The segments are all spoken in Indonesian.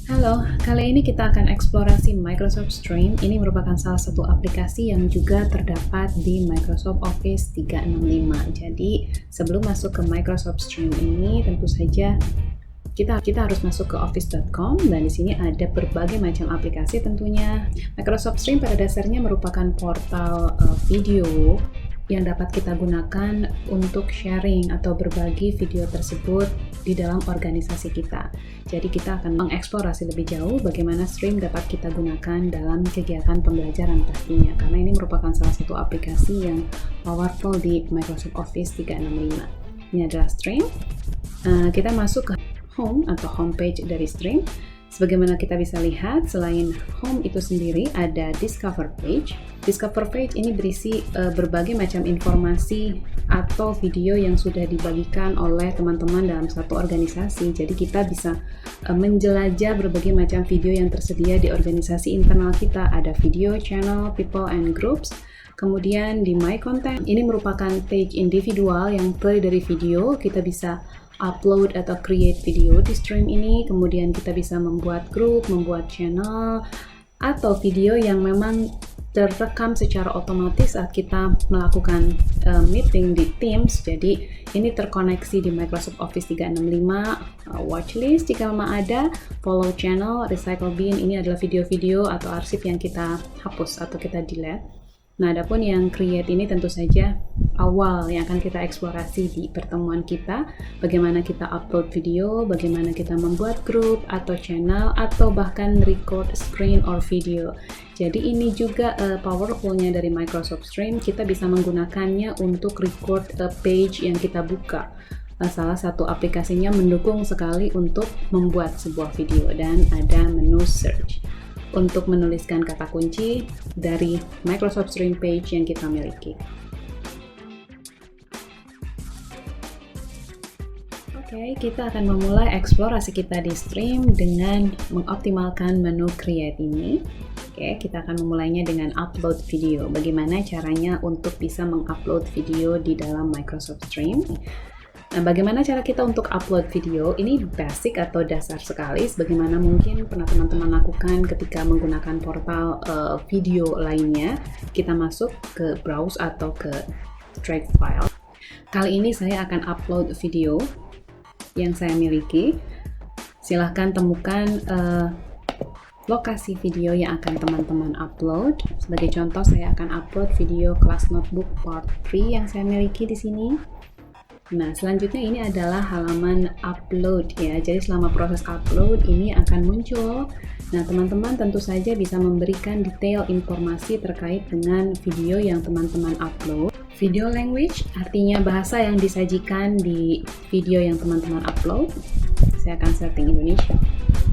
Halo, kali ini kita akan eksplorasi Microsoft Stream. Ini merupakan salah satu aplikasi yang juga terdapat di Microsoft Office 365. Jadi, sebelum masuk ke Microsoft Stream ini, tentu saja kita harus masuk ke office.com dan di sini ada berbagai macam aplikasi tentunya. Microsoft Stream pada dasarnya merupakan portal video yang dapat kita gunakan untuk sharing atau berbagi video tersebut di dalam organisasi kita. Jadi kita akan mengeksplorasi lebih jauh bagaimana Stream dapat kita gunakan dalam kegiatan pembelajaran pastinya, karena ini merupakan salah satu aplikasi yang powerful di Microsoft Office 365. Ini adalah Stream. Kita masuk ke home atau homepage dari Stream. Sebagaimana kita bisa lihat, selain home itu sendiri ada discover page. Discover page ini berisi berbagai macam informasi atau video yang sudah dibagikan oleh teman-teman dalam satu organisasi. Jadi kita bisa menjelajah berbagai macam video yang tersedia di organisasi internal kita. Ada video, channel, people, and groups. Kemudian di My Content, ini merupakan page individual yang terdiri dari video. Kita bisa upload atau create video di Stream ini, kemudian kita bisa membuat grup, membuat channel, atau video yang memang terekam secara otomatis saat kita melakukan meeting di Teams. Jadi ini terkoneksi di Microsoft Office 365, watchlist jika memang ada, follow channel, recycle bin, ini adalah video-video atau arsip yang kita hapus atau kita delete. Nah, adapun yang create ini tentu saja awal yang akan kita eksplorasi di pertemuan kita, bagaimana kita upload video, bagaimana kita membuat grup atau channel, atau bahkan record screen or video. Jadi ini juga powerfulnya dari Microsoft Stream, kita bisa menggunakannya untuk record page yang kita buka. Salah satu aplikasinya mendukung sekali untuk membuat sebuah video dan ada menu search untuk menuliskan kata kunci dari Microsoft Stream page yang kita miliki. Oke, kita akan memulai eksplorasi kita di Stream dengan mengoptimalkan menu Create ini. Oke, kita akan memulainya dengan upload video. Bagaimana caranya untuk bisa mengupload video di dalam Microsoft Stream? Nah, bagaimana cara kita untuk upload video? Ini basic atau dasar sekali, sebagaimana mungkin pernah teman-teman lakukan ketika menggunakan portal video lainnya. Kita masuk ke browse atau ke drag file. Kali ini saya akan upload video yang saya miliki. Silahkan temukan lokasi video yang akan teman-teman upload. Sebagai contoh, saya akan upload video kelas notebook part 3 yang saya miliki di sini. Nah, selanjutnya ini adalah halaman upload ya. Jadi selama proses upload ini akan muncul. Nah, teman-teman tentu saja bisa memberikan detail informasi terkait dengan video yang teman-teman upload. Video language artinya bahasa yang disajikan di video yang teman-teman upload. Saya akan setting Indonesia.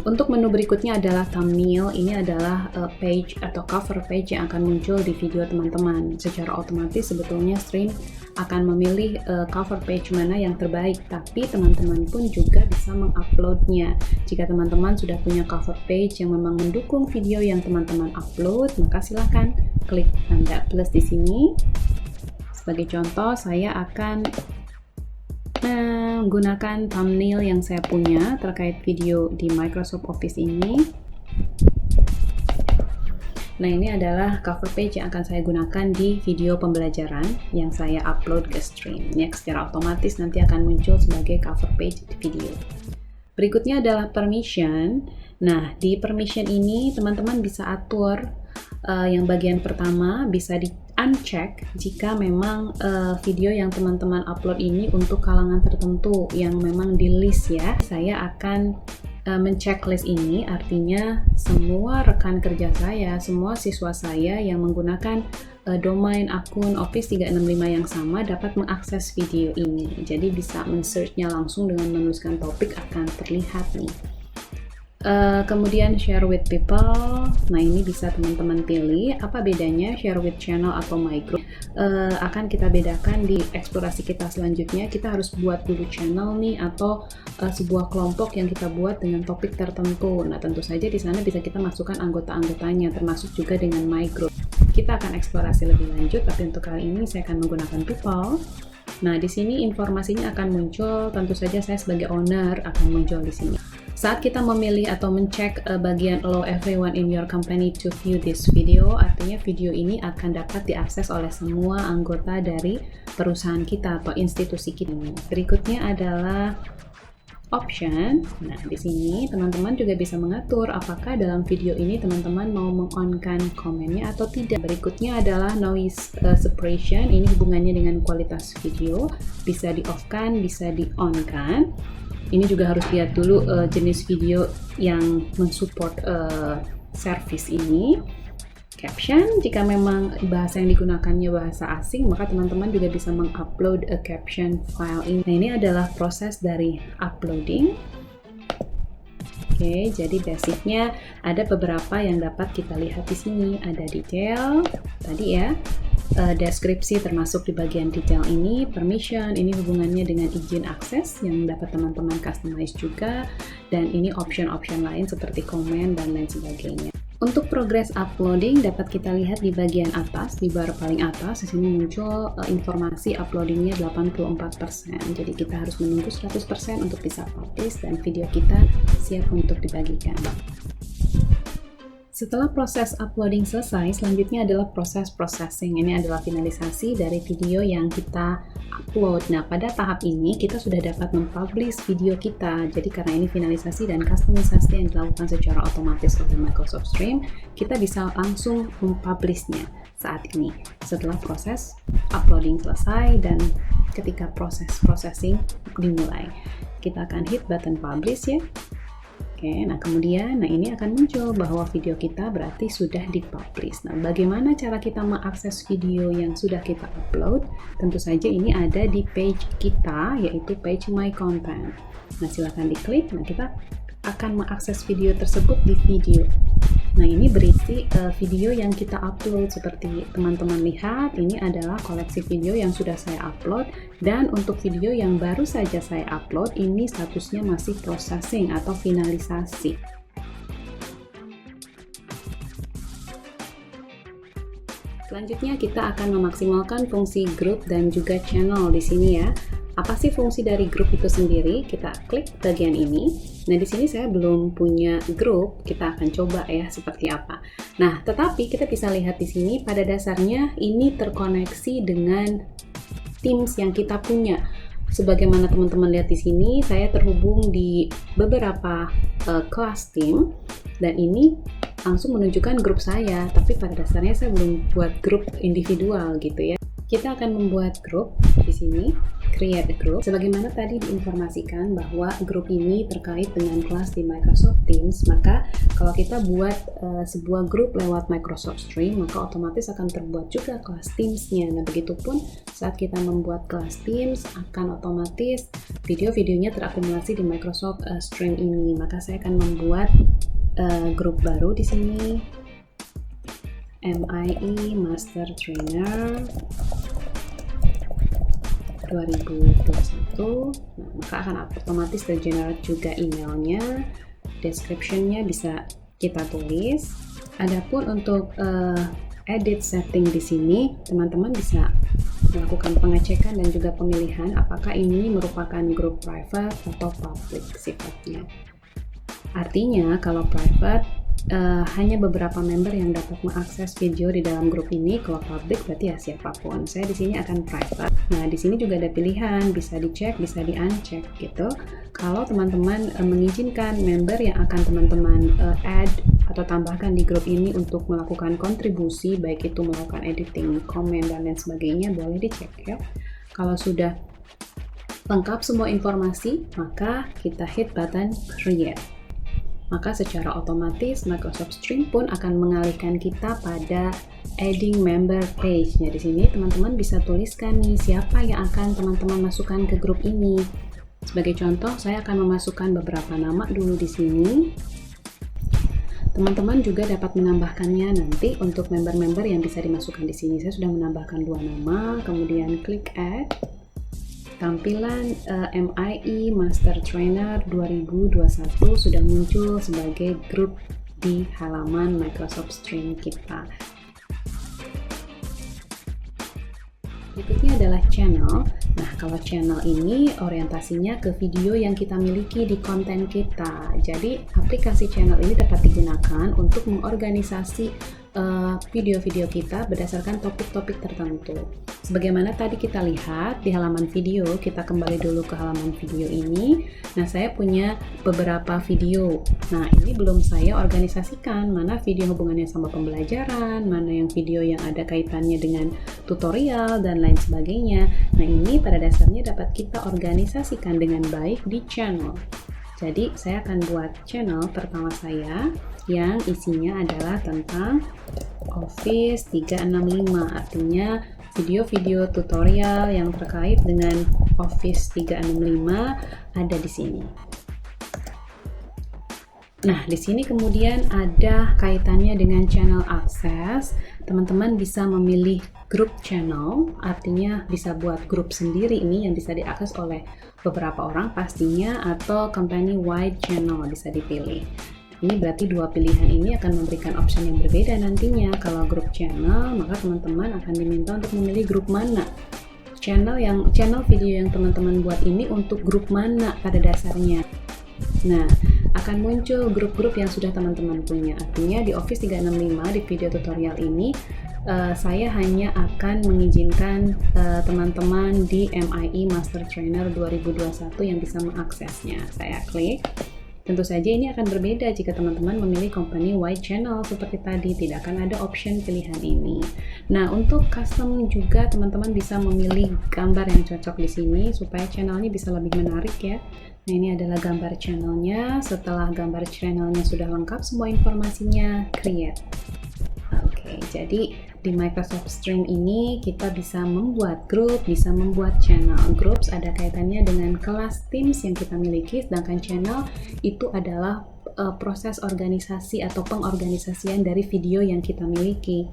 Untuk menu berikutnya adalah thumbnail. Ini adalah page atau cover page yang akan muncul di video teman-teman. Secara otomatis sebetulnya Stream akan memilih cover page mana yang terbaik, tapi teman-teman pun juga bisa menguploadnya. Jika teman-teman sudah punya cover page yang memang mendukung video yang teman-teman upload, maka silahkan klik tanda plus di sini. Sebagai contoh, saya akan menggunakan thumbnail yang saya punya terkait video di Microsoft Office ini. Nah, ini adalah cover page yang akan saya gunakan di video pembelajaran yang saya upload ke Stream. Ini secara otomatis nanti akan muncul sebagai cover page di video. Berikutnya adalah permission. Nah, di permission ini teman-teman bisa atur yang bagian pertama bisa di uncheck jika memang video yang teman-teman upload ini untuk kalangan tertentu yang memang di list ya. Saya akan men-checklist ini, artinya semua rekan kerja saya, semua siswa saya yang menggunakan domain akun Office 365 yang sama dapat mengakses video ini. Jadi bisa men-search-nya langsung dengan menuliskan topik akan terlihat nih. Kemudian share with people. Nah, ini bisa teman-teman pilih apa bedanya share with channel atau my group. Akan kita bedakan di eksplorasi kita selanjutnya. Kita harus buat dulu channel nih atau sebuah kelompok yang kita buat dengan topik tertentu. Nah, tentu saja di sana bisa kita masukkan anggota-anggotanya, termasuk juga dengan my group. Kita akan eksplorasi lebih lanjut, tapi untuk kali ini saya akan menggunakan people. Nah, di sini informasinya akan muncul, tentu saja saya sebagai owner akan muncul di sini. Saat kita memilih atau mencek bagian allow everyone in your company to view this video, artinya video ini akan dapat diakses oleh semua anggota dari perusahaan kita atau institusi kita. Berikutnya adalah option. Nah, di sini teman-teman juga bisa mengatur apakah dalam video ini teman-teman mau meng-on-kan komennya atau tidak. Berikutnya adalah noise suppression. Ini hubungannya dengan kualitas video. Bisa di-off-kan, bisa di-on-kan. Ini juga harus lihat dulu jenis video yang mensupport service ini. Caption, jika memang bahasa yang digunakannya bahasa asing, maka teman-teman juga bisa mengupload a caption file ini. Nah, ini adalah proses dari uploading. Oke, jadi basicnya ada beberapa yang dapat kita lihat di sini. Ada detail, tadi ya. Deskripsi termasuk di bagian detail ini, permission, ini hubungannya dengan izin akses yang dapat teman-teman customize juga, dan ini option-option lain seperti komen dan lain sebagainya. Untuk progress uploading dapat kita lihat di bagian atas, di bar paling atas, di sini muncul informasi uploadingnya 84%, jadi kita harus menunggu 100% untuk bisa publish dan video kita siap untuk dibagikan. Setelah proses uploading selesai, selanjutnya adalah proses processing. Ini adalah finalisasi dari video yang kita upload. Nah, pada tahap ini kita sudah dapat mempublish video kita. Jadi karena ini finalisasi dan customisasi yang dilakukan secara otomatis oleh Microsoft Stream, kita bisa langsung mempublishnya saat ini. Setelah proses uploading selesai dan ketika proses processing dimulai, kita akan hit button publish ya. Oke, nah kemudian, ini akan muncul bahwa video kita berarti sudah dipublish. Nah, bagaimana cara kita mengakses video yang sudah kita upload? Tentu saja ini ada di page kita, yaitu page My Content. Nah, silahkan diklik. Nah, kita akan mengakses video tersebut di video. Nah, ini berisi video yang kita upload. Seperti teman-teman lihat, ini adalah koleksi video yang sudah saya upload, dan untuk video yang baru saja saya upload, ini statusnya masih processing atau finalisasi. Selanjutnya kita akan memaksimalkan fungsi group dan juga channel di sini ya. Apa sih fungsi dari grup itu sendiri? Kita klik bagian ini. Nah, di sini saya belum punya grup. Kita akan coba ya seperti apa. Nah, tetapi kita bisa lihat di sini pada dasarnya ini terkoneksi dengan Teams yang kita punya. Sebagaimana teman-teman lihat di sini, saya terhubung di beberapa kelas tim dan ini langsung menunjukkan grup saya. Tapi pada dasarnya saya belum buat grup individual gitu ya. Kita akan membuat grup di sini, create a group. Sebagaimana tadi diinformasikan bahwa grup ini terkait dengan kelas di Microsoft Teams, maka kalau kita buat sebuah grup lewat Microsoft Stream, maka otomatis akan terbuat juga kelas Teams-nya. Nah, begitupun saat kita membuat kelas Teams, akan otomatis video-videonya terakumulasi di Microsoft Stream ini. Maka saya akan membuat grup baru di sini. MIE Master Trainer 2021. Nah, maka akan otomatis tergenerate juga emailnya, description-nya bisa kita tulis. Adapun untuk edit setting di sini, teman-teman bisa melakukan pengecekan dan juga pemilihan apakah ini merupakan grup private atau public sifatnya. Artinya kalau private hanya beberapa member yang dapat mengakses video di dalam grup ini. Kalau public berarti ya siapapun. Saya di sini akan private. Nah, di sini juga ada pilihan, bisa dicek, bisa di-uncheck gitu. Kalau teman-teman mengizinkan member yang akan teman-teman add atau tambahkan di grup ini untuk melakukan kontribusi, baik itu melakukan editing, komen, dan lain sebagainya, boleh dicek ya. Kalau sudah lengkap semua informasi, maka kita hit button create. Maka secara otomatis Microsoft Stream pun akan mengalihkan kita pada adding member page. Nah, di sini teman-teman bisa tuliskan nih siapa yang akan teman-teman masukkan ke grup ini. Sebagai contoh, saya akan memasukkan beberapa nama dulu di sini. Teman-teman juga dapat menambahkannya nanti untuk member-member yang bisa dimasukkan di sini. Saya sudah menambahkan 2 nama, kemudian klik add. Tampilan MIE Master Trainer 2021 sudah muncul sebagai grup di halaman Microsoft Stream kita. Berikutnya adalah channel. Nah, kalau channel ini orientasinya ke video yang kita miliki di konten kita. Jadi, aplikasi channel ini dapat digunakan untuk mengorganisasi video-video kita berdasarkan topik-topik tertentu. Sebagaimana tadi kita lihat di halaman video, kita kembali dulu ke halaman video ini. Nah, saya punya beberapa video. Nah, ini belum saya organisasikan, mana video hubungannya sama pembelajaran, mana yang video yang ada kaitannya dengan tutorial, dan lain sebagainya. Nah, ini pada dasarnya dapat kita organisasikan dengan baik di channel. Jadi, saya akan buat channel pertama saya yang isinya adalah tentang Office 365, artinya video-video tutorial yang terkait dengan Office 365 ada di sini. Nah, di sini kemudian ada kaitannya dengan channel akses. Teman-teman bisa memilih grup channel, artinya bisa buat grup sendiri ini yang bisa diakses oleh beberapa orang pastinya, atau company wide channel bisa dipilih. Ini berarti dua pilihan ini akan memberikan option yang berbeda nantinya. Kalau grup channel, maka teman-teman akan diminta untuk memilih grup mana. Channel video yang teman-teman buat ini untuk grup mana pada dasarnya. Nah, akan muncul grup-grup yang sudah teman-teman punya. Artinya di Office 365 di video tutorial ini saya hanya akan mengizinkan teman-teman di MIE Master Trainer 2021 yang bisa mengaksesnya. Saya klik. Tentu saja ini akan berbeda jika teman-teman memilih company wide channel seperti tadi, tidak akan ada option pilihan ini. Nah, untuk custom juga teman-teman bisa memilih gambar yang cocok di sini supaya channelnya bisa lebih menarik ya. Nah, ini adalah gambar channelnya. Setelah gambar channelnya sudah lengkap semua informasinya, create. Oke, jadi di Microsoft Stream ini kita bisa membuat grup, bisa membuat channel. Groups ada kaitannya dengan kelas Teams yang kita miliki, sedangkan channel itu adalah proses organisasi atau pengorganisasian dari video yang kita miliki.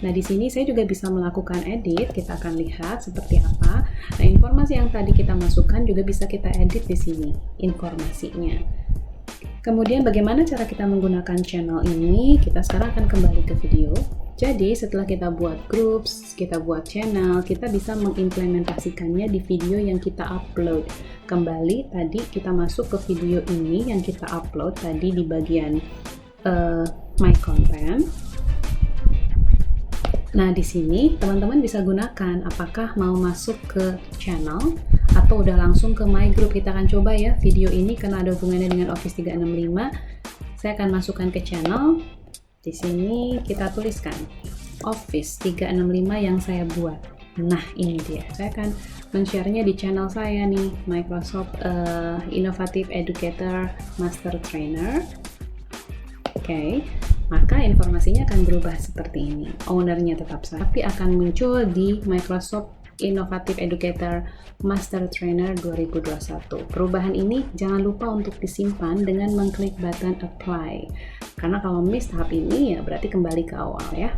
Nah, di sini saya juga bisa melakukan edit, kita akan lihat seperti apa. Nah, informasi yang tadi kita masukkan juga bisa kita edit di sini, informasinya. Kemudian bagaimana cara kita menggunakan channel ini? Kita sekarang akan kembali ke video. Jadi setelah kita buat groups, kita buat channel, kita bisa mengimplementasikannya di video yang kita upload. Kembali tadi kita masuk ke video ini yang kita upload tadi di bagian My Content. Nah, di sini teman-teman bisa gunakan apakah mau masuk ke channel atau udah langsung ke My Group. Kita akan coba ya video ini karena ada hubungannya dengan Office 365. Saya akan masukkan ke channel. Di sini kita tuliskan Office 365 yang saya buat. Nah, ini dia. Saya akan men-share-nya di channel saya nih, Microsoft Innovative Educator Master Trainer. Oke. Maka informasinya akan berubah seperti ini. Ownernya tetap sama, tapi akan muncul di Microsoft Innovative Educator Master Trainer 2021. Perubahan ini jangan lupa untuk disimpan dengan mengklik button Apply. Karena kalau miss tahap ini ya berarti kembali ke awal ya.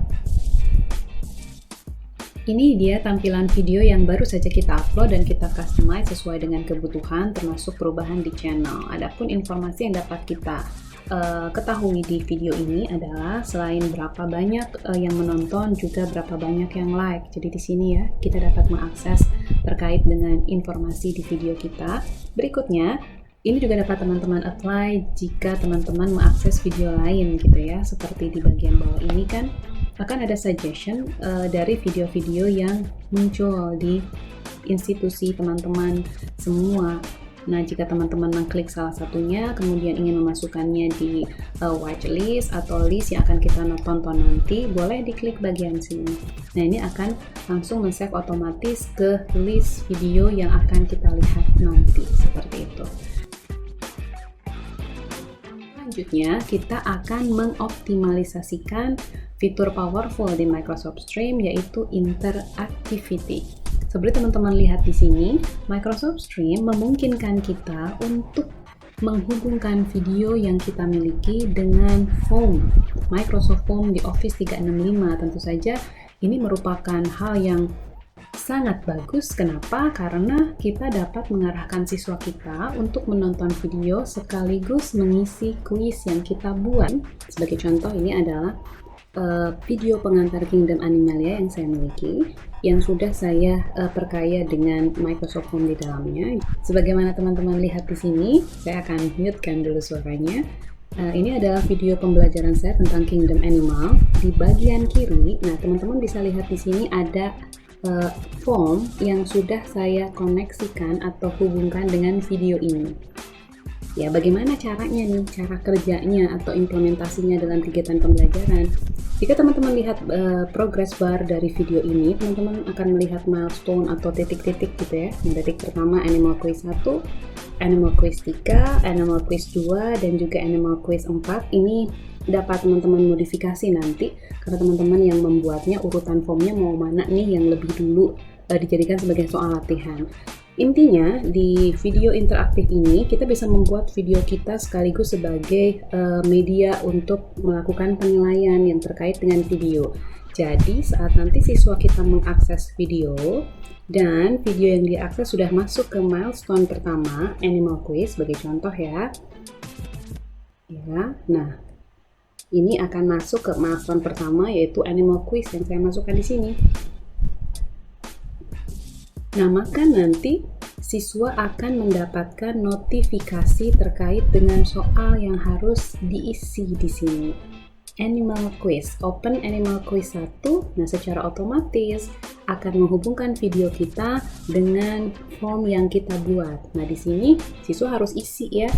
Ini dia tampilan video yang baru saja kita upload dan kita customize sesuai dengan kebutuhan, termasuk perubahan di channel. Adapun informasi yang dapat kita ketahui di video ini adalah selain berapa banyak yang menonton, juga berapa banyak yang like. Jadi di sini ya kita dapat mengakses terkait dengan informasi di video kita. Berikutnya, ini juga dapat teman-teman apply jika teman-teman mengakses video lain gitu ya. Seperti di bagian bawah ini kan akan ada suggestion dari video-video yang muncul di institusi teman-teman semua. Nah, jika teman-teman mengklik salah satunya, kemudian ingin memasukkannya di watchlist atau list yang akan kita tonton nanti, boleh diklik bagian sini. Nah, ini akan langsung men-save otomatis ke list video yang akan kita lihat nanti, seperti itu. Selanjutnya, kita akan mengoptimalisasikan fitur powerful di Microsoft Stream, yaitu interactivity. Seperti teman-teman lihat di sini, Microsoft Stream memungkinkan kita untuk menghubungkan video yang kita miliki dengan Form, Microsoft Form di Office 365. Tentu saja ini merupakan hal yang sangat bagus. Kenapa? Karena kita dapat mengarahkan siswa kita untuk menonton video sekaligus mengisi kuis yang kita buat. Sebagai contoh, ini adalah video pengantar Kingdom Animalia yang saya miliki, yang sudah saya perkaya dengan Microsoft Form di dalamnya. Sebagaimana teman-teman lihat di sini, saya akan mute-kan dulu suaranya. Ini adalah video pembelajaran saya tentang Kingdom Animal. Di bagian kiri, nah teman-teman bisa lihat di sini ada form yang sudah saya koneksikan atau hubungkan dengan video ini. Ya, bagaimana caranya nih, cara kerjanya atau implementasinya dalam kegiatan pembelajaran? Jika teman-teman lihat progress bar dari video ini, teman-teman akan melihat milestone atau titik-titik gitu ya. Titik pertama Animal Quiz 1, Animal Quiz 3, Animal Quiz 2, dan juga Animal Quiz 4. Ini dapat teman-teman modifikasi nanti, karena teman-teman yang membuatnya urutan formnya mau mana nih yang lebih dulu dijadikan sebagai soal latihan. Intinya, di video interaktif ini, kita bisa membuat video kita sekaligus sebagai media untuk melakukan penilaian yang terkait dengan video. Jadi, saat nanti siswa kita mengakses video, dan video yang diakses sudah masuk ke milestone pertama, Animal Quiz, sebagai contoh ya. Nah, ini akan masuk ke milestone pertama, yaitu Animal Quiz yang saya masukkan di sini. Nah, maka nanti siswa akan mendapatkan notifikasi terkait dengan soal yang harus diisi di sini. Animal Quiz, open Animal Quiz 1. Nah, secara otomatis akan menghubungkan video kita dengan form yang kita buat. Nah, di sini siswa harus isi ya.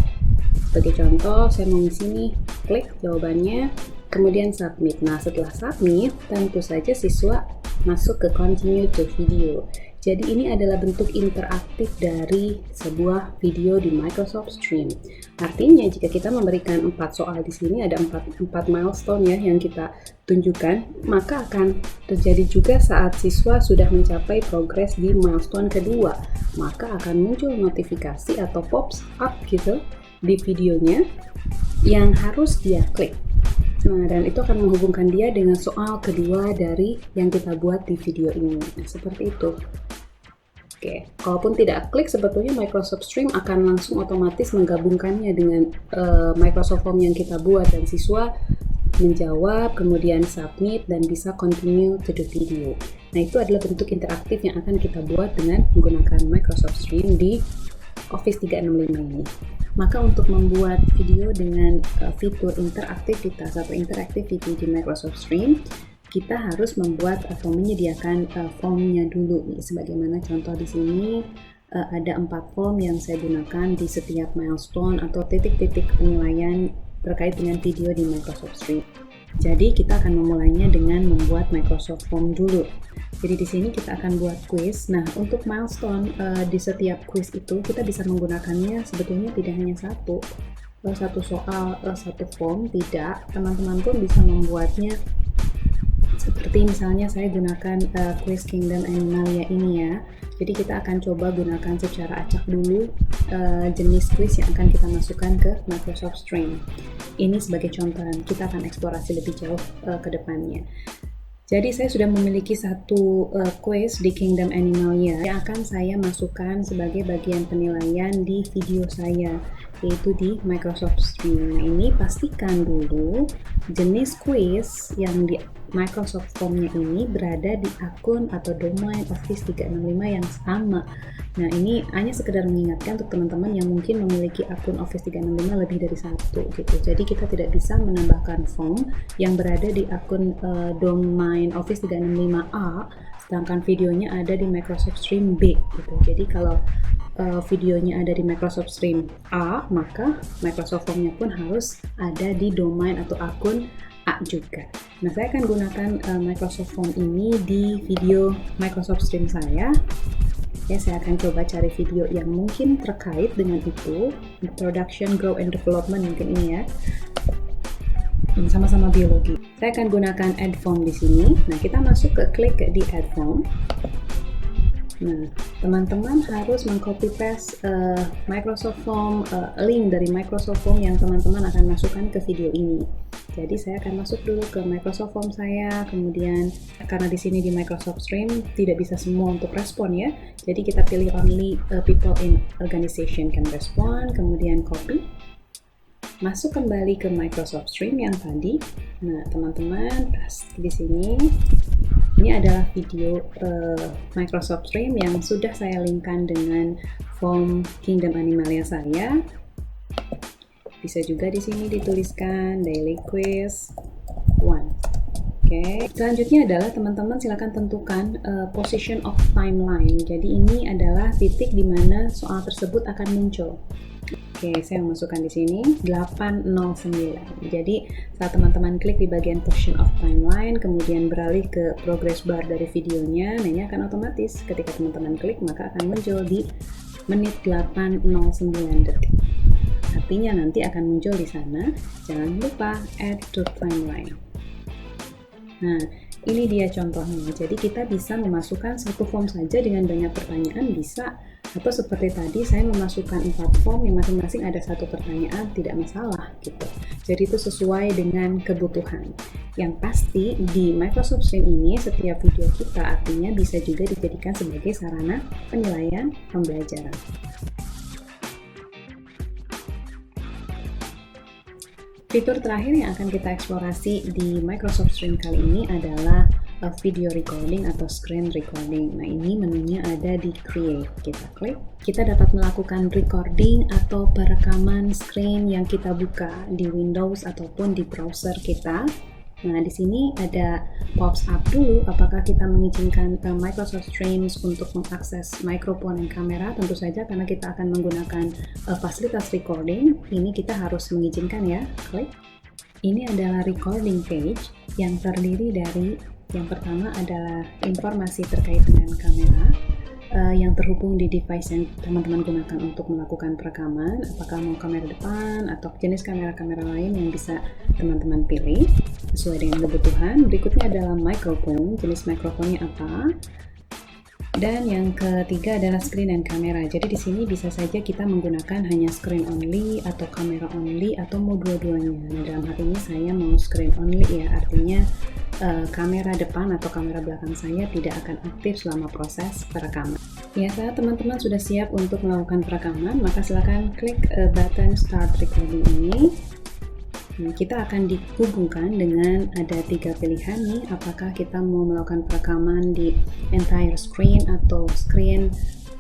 Sebagai contoh, saya mau isi nih, klik jawabannya, kemudian submit. Nah, setelah submit, tentu saja siswa masuk ke continue to video. Jadi ini adalah bentuk interaktif dari sebuah video di Microsoft Stream. Artinya jika kita memberikan 4 soal di sini, ada 4 milestone ya yang kita tunjukkan, maka akan terjadi juga saat siswa sudah mencapai progres di milestone kedua, maka akan muncul notifikasi atau pops up gitu di videonya yang harus dia klik. Nah, dan itu akan menghubungkan dia dengan soal kedua dari yang kita buat di video ini. Nah, seperti itu. Oke, kalaupun tidak klik, sebetulnya Microsoft Stream akan langsung otomatis menggabungkannya dengan Microsoft Form yang kita buat, dan siswa menjawab, kemudian submit, dan bisa continue to the video. Nah, itu adalah bentuk interaktif yang akan kita buat dengan menggunakan Microsoft Stream di Office 365 ini. Maka untuk membuat video dengan fitur interaktivitas atau interactivity di Microsoft Stream, kita harus membuat atau menyediakan formnya dulu nih. Sebagaimana contoh di sini ada 4 form yang saya gunakan di setiap milestone atau titik-titik penilaian terkait dengan video di Microsoft Stream. Jadi kita akan memulainya dengan membuat Microsoft Form dulu. Jadi di sini kita akan buat quiz. Nah, untuk milestone di setiap quiz itu kita bisa menggunakannya sebetulnya tidak hanya satu soal, satu form, tidak. Teman-teman pun bisa membuatnya seperti misalnya saya gunakan quiz Kingdom Animalia ini ya. Jadi kita akan coba gunakan secara acak dulu jenis quiz yang akan kita masukkan ke Microsoft Stream. Ini sebagai contoh, kita akan eksplorasi lebih jauh ke depannya. Jadi saya sudah memiliki satu quiz di Kingdom Animalia yang akan saya masukkan sebagai bagian penilaian di video saya, yaitu di Microsoft Stream. Nah, ini pastikan dulu jenis quiz yang di Microsoft Form-nya ini berada di akun atau domain Office 365 yang sama. Nah, ini hanya sekedar mengingatkan untuk teman-teman yang mungkin memiliki akun Office 365 lebih dari satu gitu. Jadi kita tidak bisa menambahkan form yang berada di akun domain Office 365A, sedangkan videonya ada di Microsoft Stream B gitu. Jadi kalau videonya ada di Microsoft Stream A, maka Microsoft Form-nya pun harus ada di domain atau akun A juga. Nah, saya akan gunakan Microsoft Form ini di video Microsoft Stream saya. Ya, saya akan coba cari video yang mungkin terkait dengan itu. Production, Grow, and Development mungkin ini ya. Sama-sama biologi. Saya akan gunakan Add Form di sini. Nah, kita masuk ke klik di Add Form. Nah, teman-teman harus mengcopy paste Microsoft Form, link dari Microsoft Form yang teman-teman akan masukkan ke video ini. Jadi saya akan masuk dulu ke Microsoft Form saya, kemudian karena di sini di Microsoft Stream tidak bisa semua untuk respon ya. Jadi kita pilih only people in organization can respond, kemudian copy. masuk kembali ke Microsoft Stream yang tadi. Nah, teman-teman, di sini ini adalah video Microsoft Stream yang sudah saya linkkan dengan form Kingdom Animalia saya. Bisa juga di sini dituliskan daily quiz 1. Oke, selanjutnya adalah teman-teman silakan tentukan position of timeline. Jadi ini adalah titik di mana soal tersebut akan muncul. Oke, saya masukkan di sini 809. Jadi saat teman-teman klik di bagian position of timeline, kemudian beralih ke progress bar dari videonya, nah ini akan otomatis ketika teman-teman klik maka akan muncul di menit 809 detik. Artinya nanti akan muncul di sana. Jangan lupa add to timeline. Nah, ini dia contohnya. Jadi kita bisa memasukkan satu form saja dengan banyak pertanyaan bisa, atau seperti tadi saya memasukkan 4 form yang masing-masing ada satu pertanyaan, tidak masalah gitu. Jadi itu sesuai dengan kebutuhan. Yang pasti di Microsoft Stream ini setiap video kita artinya bisa juga dijadikan sebagai sarana penilaian pembelajaran. Fitur terakhir yang akan kita eksplorasi di Microsoft Stream kali ini adalah video recording atau screen recording. Nah, ini menunya ada di Create. Kita klik, kita dapat melakukan recording atau perekaman screen yang kita buka di Windows ataupun di browser kita. Nah, di sini ada pops up dulu apakah kita mengizinkan Microsoft Streams untuk mengakses mikrofon dan kamera. Tentu saja karena kita akan menggunakan fasilitas recording, ini kita harus mengizinkan ya. Klik. Ini adalah recording page yang terdiri dari yang pertama adalah informasi terkait dengan kamera yang terhubung di device yang teman-teman gunakan untuk melakukan perekaman, apakah mau kamera depan atau jenis kamera-kamera lain yang bisa teman-teman pilih sesuai dengan kebutuhan. Berikutnya adalah microphone, jenis mikrofonnya apa. Dan yang ketiga adalah screen dan kamera. Jadi di sini bisa saja kita menggunakan hanya screen only atau kamera only atau mau dua-duanya. Nah, dalam hal ini saya mau screen only ya, artinya kamera depan atau kamera belakang saya tidak akan aktif selama proses perekaman. Ya, saat teman-teman sudah siap untuk melakukan perekaman, maka silakan klik button Start Recording ini. Nah, kita akan dihubungkan dengan ada 3 pilihan nih, apakah kita mau melakukan perekaman di entire screen atau screen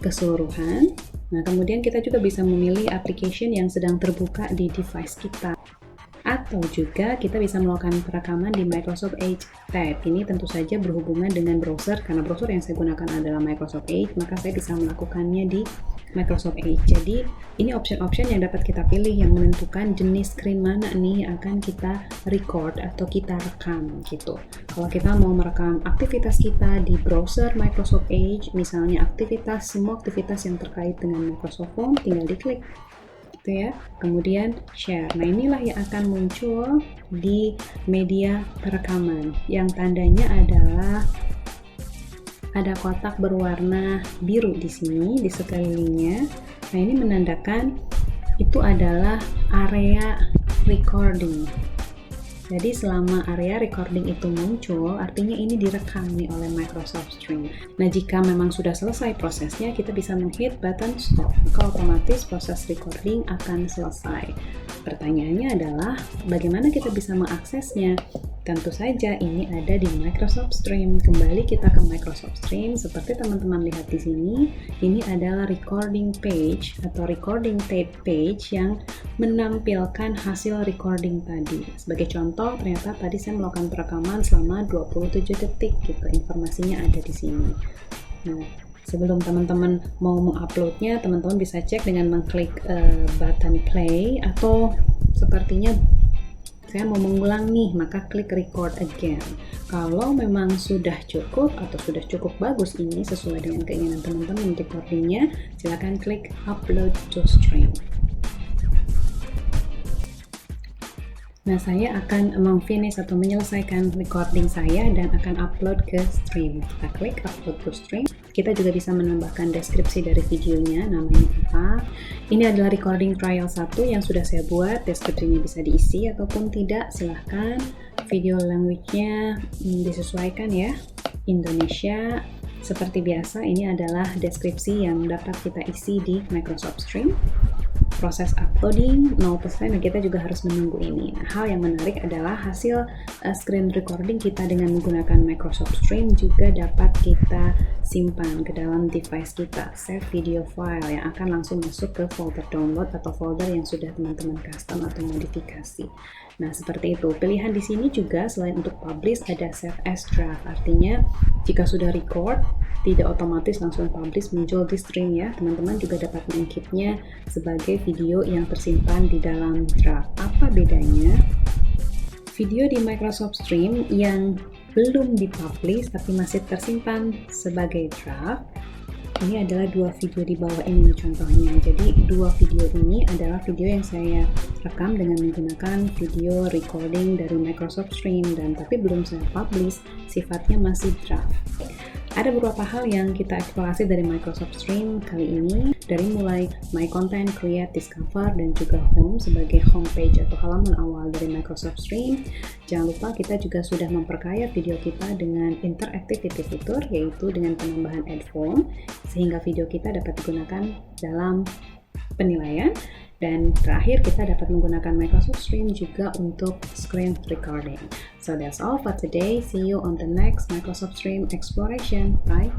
keseluruhan. Nah, kemudian kita juga bisa memilih application yang sedang terbuka di device kita. Atau juga kita bisa melakukan perekaman di Microsoft Edge tab. Ini tentu saja berhubungan dengan browser, karena browser yang saya gunakan adalah Microsoft Edge, maka saya bisa melakukannya di Microsoft Edge. Jadi ini option-option yang dapat kita pilih yang menentukan jenis screen mana nih yang akan kita record atau kita rekam gitu. Kalau kita mau merekam aktivitas kita di browser Microsoft Edge, misalnya semua aktivitas yang terkait dengan Microsoft Form, tinggal diklik ya, kemudian share. Nah, inilah yang akan muncul di media perekaman yang tandanya adalah ada kotak berwarna biru di sini di sekelilingnya. Nah, ini menandakan itu adalah area recording. Jadi selama area recording itu muncul, artinya ini direkam nih oleh Microsoft Stream. Nah, jika memang sudah selesai prosesnya, kita bisa menghit button stop, maka otomatis proses recording akan selesai. Pertanyaannya adalah, bagaimana kita bisa mengaksesnya? Tentu saja ini ada di Microsoft Stream. Kembali kita ke Microsoft Stream, seperti teman-teman lihat di sini, ini adalah recording page atau recording tape page yang menampilkan hasil recording tadi. Sebagai contoh, ternyata tadi saya melakukan perekaman selama 27 detik gitu. Informasinya ada di sini. Nah, sebelum teman-teman mau menguploadnya, teman-teman bisa cek dengan mengklik button play, atau sepertinya saya mau mengulang nih, maka klik record again. Kalau memang sudah cukup atau sudah cukup bagus ini sesuai dengan keinginan teman-teman untuk recordingnya, silakan klik upload to stream. Nah, saya akan memfinish atau menyelesaikan recording saya dan akan upload ke stream. Kita klik upload to stream. Kita juga bisa menambahkan deskripsi dari videonya, namanya apa. Ini adalah recording trial 1 yang sudah saya buat. Deskripsinya bisa diisi ataupun tidak, silahkan. Video language-nya disesuaikan ya. Indonesia. Seperti biasa, ini adalah deskripsi yang dapat kita isi di Microsoft Stream. proses uploading 0% dan kita juga harus menunggu ini. Nah, hal yang menarik adalah hasil screen recording kita dengan menggunakan Microsoft Stream juga dapat kita simpan ke dalam device kita, save video file yang akan langsung masuk ke folder download atau folder yang sudah teman-teman custom atau modifikasi. Nah, seperti itu. Pilihan di sini juga selain untuk publish ada save as draft. Artinya, jika sudah record, tidak otomatis langsung publish muncul di stream ya. Teman-teman juga dapat mengkeepnya sebagai video yang tersimpan di dalam draft. Apa bedanya? Video di Microsoft Stream yang belum dipublish tapi masih tersimpan sebagai draft, ini adalah dua video di bawah ini contohnya. Jadi dua video ini adalah video yang saya rekam dengan menggunakan video recording dari Microsoft Stream dan tapi belum saya publish, sifatnya masih draft. Ada beberapa hal yang kita eksplorasi dari Microsoft Stream kali ini, dari mulai My Content, Create, Discover, dan juga Home sebagai homepage atau halaman awal dari Microsoft Stream. Jangan lupa kita juga sudah memperkaya video kita dengan interactivity fitur, yaitu dengan penambahan add form, sehingga video kita dapat digunakan dalam penilaian. Dan terakhir kita dapat menggunakan Microsoft Stream juga untuk screen recording. So that's all for today. See you on the next Microsoft Stream exploration. Bye.